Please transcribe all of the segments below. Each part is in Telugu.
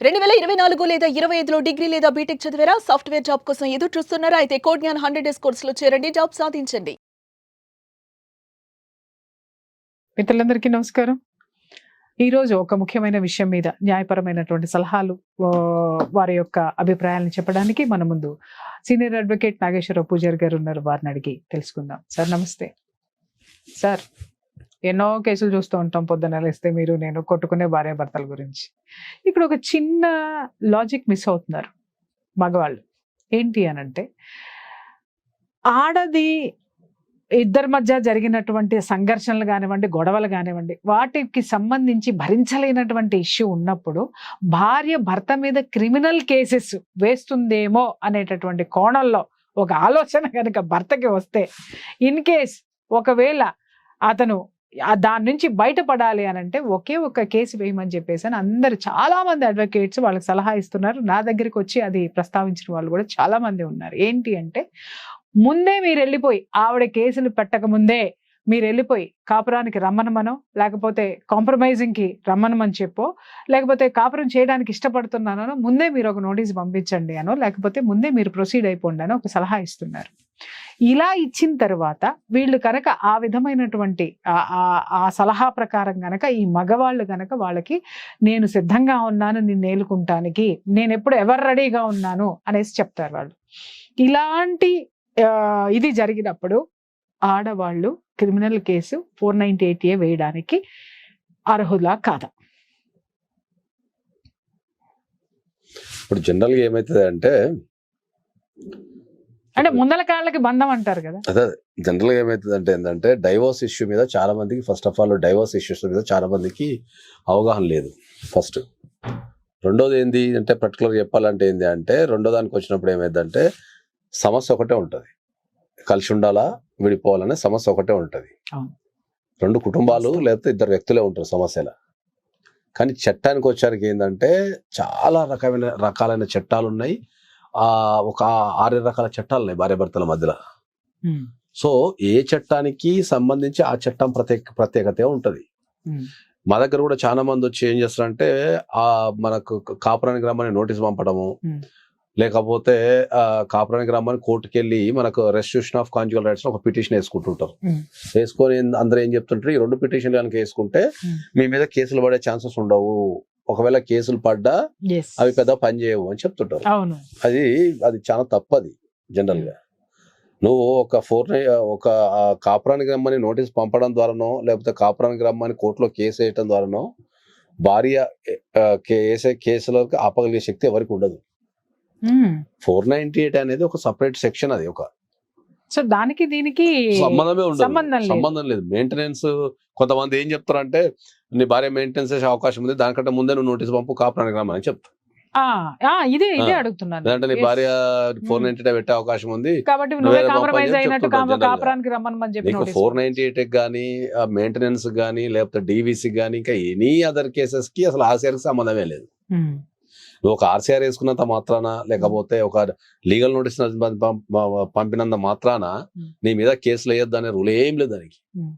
2024 లేదా 25లో డిగ్రీ లేదా బీటెక్ చదివారా? సాఫ్ట్‌వేర్ జాబ్ కోసం ఎదురు చూస్తున్నారా? అయితే కోడ్ జ్ఞాన్ 100 డేస్ కోర్సులో చేరండి. జాబ్ సాధించండి. మిత్రులందరికీ నమస్కారం. ఈరోజు ఒక ముఖ్యమైన విషయం మీద న్యాయపరమైనటువంటి సలహాలు వారి యొక్క అభిప్రాయాలను చెప్పడానికి మన ముందు సీనియర్ అడ్వకేట్ నాగేశ్వరరావు పూజారి గారు ఉన్నారు. వారిని అడిగి తెలుసుకుందాం. సార్ నమస్తే. సార్, ఎన్నో కేసులు చూస్తూ ఉంటాం. పొద్దున్న లేస్తే మీరు నేను కొట్టుకునే భార్యాభర్తల గురించి. ఇక్కడ ఒక చిన్న లాజిక్ మిస్ అవుతున్నారు మగవాళ్ళు. ఏంటి అనంటే, ఆడది ఇద్దరి మధ్య జరిగినటువంటి సంఘర్షణలు కానివ్వండి, గొడవలు కానివ్వండి, వాటికి సంబంధించి భరించలేనటువంటి ఇష్యూ ఉన్నప్పుడు భార్య భర్త మీద క్రిమినల్ కేసెస్ వేస్తుందేమో అనేటటువంటి కోణంలో ఒక ఆలోచన కనుక భర్తకి వస్తే, ఇన్ కేస్ ఒకవేళ అతను దాని నుంచి బయటపడాలి అని అంటే ఒకే ఒక కేసు వేయమని చెప్పేసి అని అందరు చాలా మంది అడ్వకేట్స్ వాళ్ళకి సలహా ఇస్తున్నారు. నా దగ్గరికి వచ్చి అది ప్రస్తావించిన వాళ్ళు కూడా చాలా మంది ఉన్నారు. ఏంటి అంటే, ముందే మీరు వెళ్ళిపోయి ఆవిడ కేసులు పెట్టక ముందే మీరు వెళ్ళిపోయి కాపురానికి రమ్మనమనో, లేకపోతే కాంప్రమైజింగ్కి రమ్మనమని చెప్పో, లేకపోతే కాపురం చేయడానికి ఇష్టపడుతున్నానో ముందే మీరు ఒక నోటీస్ పంపించండి అనో, లేకపోతే ముందే మీరు ప్రొసీడ్ అయిపోండి అనో ఒక సలహా ఇస్తున్నారు. ఇలా ఇచ్చిన తర్వాత వీళ్ళు కనుక ఆ విధమైనటువంటి ఆ సలహా ప్రకారం గనక ఈ మగవాళ్ళు గనక వాళ్ళకి నేను సిద్ధంగా ఉన్నాను నిన్ను ఏలుకుంటానికి, నేను ఎప్పుడు ఎవరు రెడీగా ఉన్నాను అనేసి చెప్తారు వాళ్ళు. ఇలాంటి ఇది జరిగినప్పుడు ఆడవాళ్ళు క్రిమినల్ కేసు 498A వేయడానికి అర్హులా కాదా? ఇప్పుడు జనరల్గా ఏమవుతుంది అంటే ముందల కాళ్ళకి బంధం అంటారు కదా. అదే జనరల్గా ఏమవుతుంది అంటే ఏంటంటే, డైవోర్స్ ఇష్యూ మీద చాలా మందికి, first of all divorce issues మీద చాలా మందికి అవగాహన లేదు. ఫస్ట్ రెండోది ఏంది అంటే, పర్టికులర్గా చెప్పాలంటే ఏంది అంటే, రెండో దానికి వచ్చినప్పుడు ఏమైందంటే సమస్య ఒకటే ఉంటుంది. కలిసి ఉండాలా విడిపోవాలనే సమస్య ఒకటే ఉంటుంది. రెండు కుటుంబాలు లేకపోతే ఇద్దరు వ్యక్తులే ఉంటారు సమస్యల. కానీ చట్టానికి వచ్చారికి ఏంటంటే చాలా రకాలైన చట్టాలు ఉన్నాయి. ఒక 6 రకాల చట్టాలు ఉన్నాయి భార్యాభర్తల మధ్యలో. సో ఏ చట్టానికి సంబంధించి ఆ చట్టం ప్రత్యేకత ఉంటుంది. మా దగ్గర కూడా చాలా మంది వచ్చి ఏం చేస్తారంటే, మనకు కాపురానికి రమ్మని నోటీస్ పంపడము, లేకపోతే కాపురానికి రమ్మని కోర్టుకి వెళ్ళి మనకు రెస్టిట్యూషన్ ఆఫ్ కాంజుగల్ రైట్స్ ఒక పిటిషన్ వేసుకుంటుంటారు. వేసుకొని అందరూ ఏం చెప్తుంటారు, ఈ 2 పిటిషన్లు కనుక వేసుకుంటే మీ మీద కేసులు పడే ఛాన్సెస్ ఉండవు, ఒకవేళ కేసులు పడ్డా అవి పెద్ద పని చేయవు అని చెప్తుంటారు. అది చాలా తప్పది. జనరల్ గా నువ్వు ఒక కాపురానికి రమ్మని నోటీస్ పంపడం ద్వారానో, లేకపోతే కాపురానికి రమ్మని కోర్టులో కేసు వేయటం ద్వారానో భార్య వేసే కేసులకు ఆపగలిగే శక్తి ఎవరికి ఉండదు. 498 అనేది ఒక సపరేట్ సెక్షన్. అది ఒక దానికి దీనికి సంబంధమే ఉండదు, సంబంధం లేదు. మెయింటెనెన్స్ కొంతమంది ఏం చెప్తారంటే, నీ భార్య మెయింటెనెన్స్ చేసే అవకాశం ఉంది, దానికంటే ముందే నువ్వు నోటీస్ పంపు కాపురానికి రమ్మని చెప్తా. ఇదే అడుగుతున్నాను. అంటే నీ భార్య 498 పెట్టే అవకాశం ఉంది కాబట్టి 498 గానీ, మెయింటెనెన్స్ గానీ, లేకపోతే డీవీసీ గానీ, ఇంకా ఎనీ అదర్ కేసెస్ కి అసలు ఆర్సీఆర్ కి సంబంధమే లేదు. నువ్వు ఒక ఆర్సీఆర్ వేసుకున్నంత మాత్రాన, లేకపోతే ఒక లీగల్ నోటీస్ పంపినంత మాత్రాన నీ మీద కేసులు వేయొద్దు అనే రూల్ ఏం లేదు దానికి.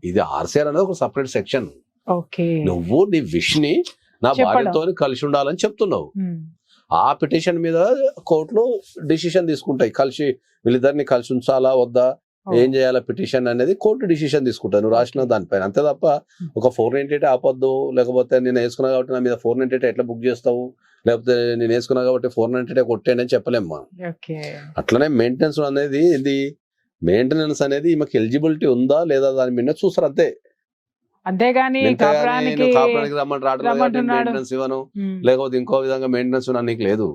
ఇది ఆర్సీఆర్ అనేది ఒక సపరేట్ సెక్షన్. నువ్వు నీ విష్ ని నా భార్యతో కలిసి ఉండాలని చెప్తున్నావు. ఆ పిటిషన్ మీద కోర్టులో డిసిషన్ తీసుకుంటాయి. వీళ్ళిద్దరిని కలిసి ఉంచాలా వద్దా, ఏం చేయాలా పిటిషన్ అనేది కోర్టు డిసిషన్ తీసుకుంటాను నువ్వు రాసిన దానిపైన. అంతే తప్ప ఒక 498 ఆపొద్దు, లేకపోతే నేను వేసుకున్నా కాబట్టి నా మీద 498 ఎట్లా బుక్ చేస్తావు, లేకపోతే నేను వేసుకున్నా కాబట్టి 498 కొట్టేయండి అని చెప్పలేమ్మా. అట్లనే మెయింటెనెన్స్ అనేది ఈమెకి ఎలిజిబిలిటీ ఉందా లేదా దాని మీద చూస్తారు అంతే. అంతేగాని కాపురానికి రమ్మని రావడం మెయింటెనెన్స్ ఇవ్వను, లేకపోతే ఇంకో విధంగా మెయింటెనెన్స్ నీకు లేదు.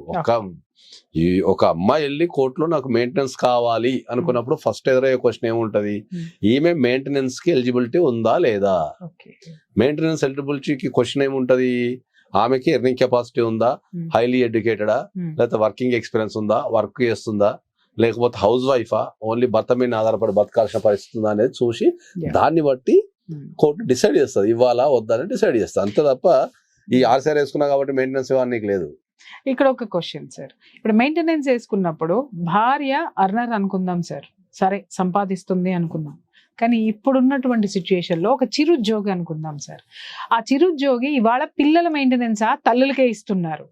ఒక అమ్మాయి వెళ్ళి కోర్టులో నాకు మెయింటెనెన్స్ కావాలి అనుకున్నప్పుడు ఫస్ట్ ఎదురయ్యే క్వశ్చన్ ఏముంటది, ఈమె మెయింటెనెన్స్ కి ఎలిజిబిలిటీ ఉందా లేదా. మెయింటెనెన్స్ ఎలిజిబిలిటీకి క్వశ్చన్ ఏముంటది, ఆమెకి ఎర్నింగ్ కెపాసిటీ ఉందా, హైలీ ఎడ్యుకేటెడా, లేకపోతే వర్కింగ్ ఎక్స్పీరియన్స్ ఉందా, వర్క్ చేస్తుందా, లేకపోతే హౌస్ వైఫా, ఓన్లీ భర్త మీద ఆధారపడి బతకాల్సిన పరిస్థితి ఉందా అనేది చూసి దాన్ని బట్టి కోర్టు డిసైడ్ చేస్తుంది, ఇవ్వాలా వద్దని డిసైడ్ చేస్తుంది. అంతే తప్ప ఈ ఆర్సీఆర్ వేసుకున్నా కాబట్టి మెయింటెనెన్స్ ఇవ్వడానికి లేదు. ఇక్కడ ఒక క్వశ్చన్ సార్, ఇప్పుడు మెయింటెనెన్స్ వేసుకున్నప్పుడు భార్య అర్నర్ అనుకుందాం సార్, సరే సంపాదిస్తుంది అనుకుందాం, కానీ ఇప్పుడున్నటువంటి సిచ్యుయేషన్లో ఒక చిరుద్యోగి అనుకుందాం సార్, ఆ చిరుద్యోగి ఇవాళ పిల్లల మెయింటెనెన్స్ తల్లులకే ఇస్తున్నారు,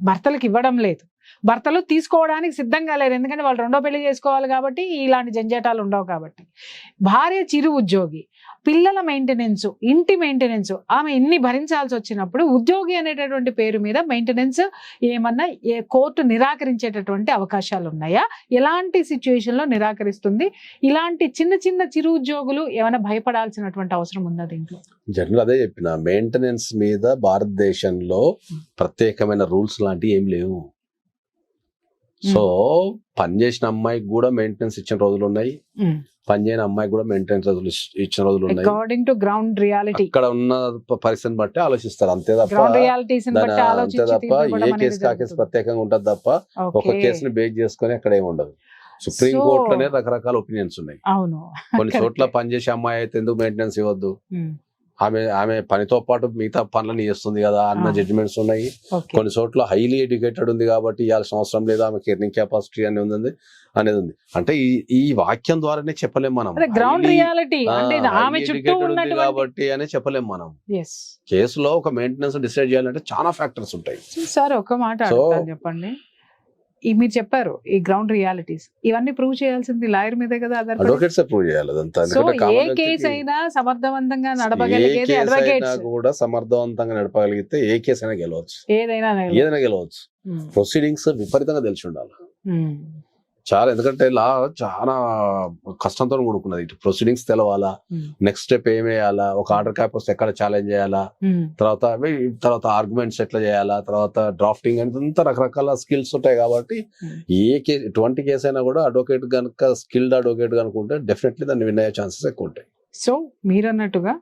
భర్తలకు ఇవ్వడం లేదు, భర్తలు తీసుకోవడానికి సిద్ధంగా లేరు, ఎందుకంటే వాళ్ళు రెండో పెళ్లి చేసుకోవాలి కాబట్టి ఇలాంటి జంజాటాలు ఉండవు కాబట్టి. భార్య చిరు ఉద్యోగి, పిల్లల మెయింటెనెన్స్, ఇంటి మెయింటెనెన్స్, ఆమె ఇన్ని భరించాల్సి వచ్చినప్పుడు ఉద్యోగి అనేటటువంటి పేరు మీద మెయింటెనెన్స్ ఏమన్నా కోర్టు నిరాకరించేటటువంటి అవకాశాలు ఉన్నాయా? ఎలాంటి సిచ్యువేషన్ లో నిరాకరిస్తుంది? ఇలాంటి చిన్న చిన్న చిరు ఉద్యోగులు ఏమైనా భయపడాల్సినటువంటి అవసరం ఉందా దీంట్లో? జనరల్ అదే చెప్పిన, మెయింటెనెన్స్ మీద భారతదేశంలో ప్రత్యేకమైన రూల్స్ లాంటివి ఏం లేవు. సో పనిచేసిన అమ్మాయికి కూడా మెయింటెనెన్స్ ఇచ్చిన రోజులు ఉన్నాయి, పనిచేయని అమ్మాయికి కూడా మెయింటెనెన్స్ రోజులు ఇచ్చిన రోజులు ఉన్నాయి. అకార్డింగ్ టు గ్రౌండ్ రియాలిటీ అక్కడ ఉన్న పరిస్థితిని బట్టి ఆలోచిస్తారు, అంతే తప్ప గ్రౌండ్ రియాలిటీస్ అంతే తప్ప ఏ కేసు ఆ కేసు ప్రత్యేకంగా ఉంటది తప్ప ఒక కేసుని బేస్ చేసుకొని అక్కడ ఏమి ఉండదు. సుప్రీం కోర్టులోనే రకరకాల ఒపీనియన్స్ ఉన్నాయి. అవును, కొన్ని చోట్ల పనిచేసే అమ్మాయి అయితే ఎందుకు మెయింటెనెన్స్ ఇవ్వద్దు, ఆమె పనితో పాటు మిగతా పనులను చేస్తుంది కదా అన్న జడ్జిమెంట్స్ ఉన్నాయి. కొన్ని చోట్ల హైలీ ఎడ్యుకేటెడ్ ఉంది కాబట్టి ఇవ్వాల్సిన అవసరం లేదు, ఆమెకి ఎర్నింగ్ కెపాసిటీ అనేది ఉంది అనేది ఉంది. అంటే ఈ వాక్యం ద్వారానే చెప్పలేం మనం, గ్రౌండ్ రియాలిటీ కాబట్టి అనే చెప్పలేం మనం. కేసులో ఒక మెయింటెనెన్స్ డిసైడ్ చేయాలంటే చాలా ఫ్యాక్టర్స్ ఉంటాయి. సార్ ఒక మాట చెప్పండి, మీరు చెప్పారు ఈ గ్రౌండ్ రియాలిటీస్, ఇవన్నీ ప్రూవ్ చేయాల్సింది లాయర్ మీదే కదా, అడ్వకేట్స్ ప్రూవ్ చేయాలి అదంతా. సో ఏ కేసు అయినా సమర్థవంతంగా నడపగలిగేది అడ్వకేట్స్ కూడా, సమర్థవంతంగా నడపగలిగితే ఏ కేసు అయినా గెలవచ్చు, ఏదైనా గెలవచ్చు. ప్రొసీడింగ్స్ విపరీతంగా తెలిసి ఉండాలి చాలా, ఎందుకంటే లా చాలా కష్టంతో కూడుకున్నది. ఇటు ప్రొసీడింగ్స్ తెలవాలా, నెక్స్ట్ స్టెప్ ఏం వేయాలా, ఒక ఆర్డర్ క్యాప్ వస్తే ఎక్కడ ఛాలెంజ్ చేయాలా, తర్వాత ఆర్గ్యుమెంట్స్ ఎట్లా చేయాలా, తర్వాత డ్రాఫ్టింగ్ అంతా రకరకాల స్కిల్స్ ఉంటాయి. కాబట్టి ఎటువంటి కేసు అయినా కూడా అడ్వకేట్ కనుక స్కిల్డ్ అడ్వకేట్ కనుకుంటే డెఫినెట్లీ దాన్ని విన్ అయ్యే ఛాన్సెస్ ఎక్కువ ఉంటాయి. సో మీరు అన్నట్టుగా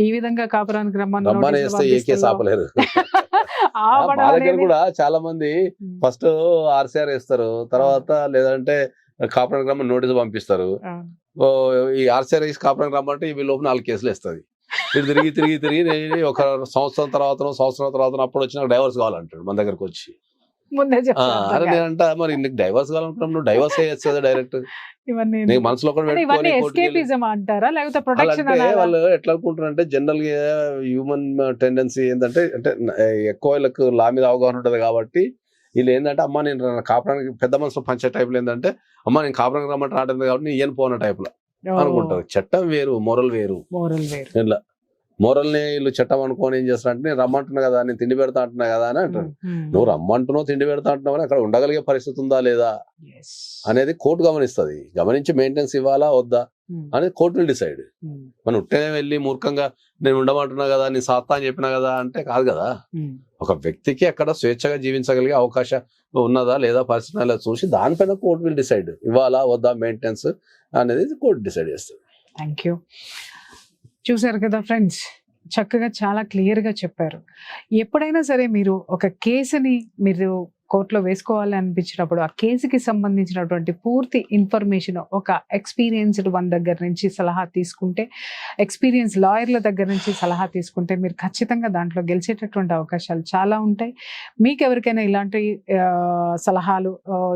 ఈ విధంగా కాపురానికి రమ్మని వేస్తే ఏ కేసు ఆపలేరు. మా దగ్గర కూడా చాలా మంది ఫస్ట్ ఆర్సీఆర్ వేస్తారు, తర్వాత లేదంటే కాపురానికి రమ్మని నోటీస్ పంపిస్తారు. ఈ ఆర్సీఆర్ వేసి కాపురానికి రమ్మంటే ఇవి లోపు 4 కేసులు వేస్తుంది. ఇటు తిరిగి ఒక సంవత్సరం తర్వాత అప్పుడు వచ్చిన డైవర్స్ కావాలంటాడు మన దగ్గరకు వచ్చి. అరే నేనంట మరి నీకు డైవర్స్ కావాలనుకున్నాం, నువ్వు డైవర్స్ అయ్యచ్చు కదా డైరెక్ట్. మనసులో వాళ్ళు ఎట్లా అనుకుంటారు అంటే, జనరల్ గా హ్యూమన్ టెండెన్సీ ఏంటంటే, అంటే ఎక్కువ వీళ్ళకి లా మీద అవగాహన ఉంటది కాబట్టి వీళ్ళు ఏంటంటే, అమ్మ నేను కాపురానికి పెద్ద మనసులో పంచే టైపులు ఏంటంటే, అమ్మ నేను కాపురానికి రమ్మంటే రావట్లేదు కాబట్టి నేను ఈయన పోన టైపులో అనుకుంటారు. చట్టం వేరు, మొరల్ వేరు. ఇట్లా మోరల్ని వీళ్ళు చట్టం అనుకోని ఏం చేస్తారంటే, నేను రమ్మంటున్నా కదా, నేను తిండి పెడతా అంటున్నా కదా అని అంటారు. నువ్వు రమ్మంటున్నావు, తిండి పెడతా అంటున్నావు, అక్కడ ఉండగలిగే పరిస్థితి ఉందా లేదా అనేది కోర్టు గమనిస్తుంది. గమనించి మెయింటెనెన్స్ ఇవ్వాలా వద్దా అనేది కోర్టు విల్ డిసైడ్. మనం ఉట్టనే వెళ్ళి మూర్ఖంగా నేను ఉండమంటున్నా కదా, నేను సాత్తా అని చెప్పినా కదా అంటే కాదు కదా. ఒక వ్యక్తికి అక్కడ స్వేచ్ఛగా జీవించగలిగే అవకాశం ఉన్నదా లేదా పరిస్థితి చూసి దానిపైన కోర్టు విల్ డిసైడ్, ఇవ్వాలా వద్దా మెయింటెనెన్స్ అనేది కోర్టు డిసైడ్ చేస్తుంది. Thank you. చూసారు కదా ఫ్రెండ్స్, చక్కగా చాలా క్లియర్గా చెప్పారు. ఎప్పుడైనా సరే మీరు ఒక కేసుని మీరు కోర్టులో వేసుకోవాలి అనిపించినప్పుడు ఆ కేసుకి సంబంధించినటువంటి పూర్తి ఇన్ఫర్మేషన్ ఒక ఎక్స్పీరియన్స్డ్ వన్ దగ్గర నుంచి సలహా తీసుకుంటే, ఎక్స్పీరియన్స్ లాయర్ల దగ్గర నుంచి సలహా తీసుకుంటే మీరు ఖచ్చితంగా దాంట్లో గెలిచేటటువంటి అవకాశాలు చాలా ఉంటాయి. మీకు ఎవరికైనా ఇలాంటి సలహాలు,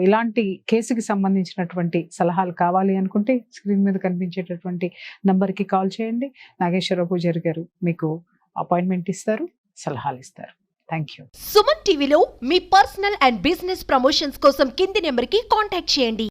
ఇలాంటి కేసుకి సంబంధించినటువంటి సలహాలు కావాలి అనుకుంటే స్క్రీన్ మీద కనిపించేటటువంటి నంబర్కి కాల్ చేయండి. నాగేశ్వరరావు పూజారి గారు మీకు అపాయింట్మెంట్ ఇస్తారు, సలహాలు ఇస్తారు. Thank you. సుమన్ టీవీలో మీ పర్సనల్ అండ్ బిజినెస్ ప్రమోషన్స్ కోసం కింది నెంబర్కి కాంటాక్ట్ చేయండి.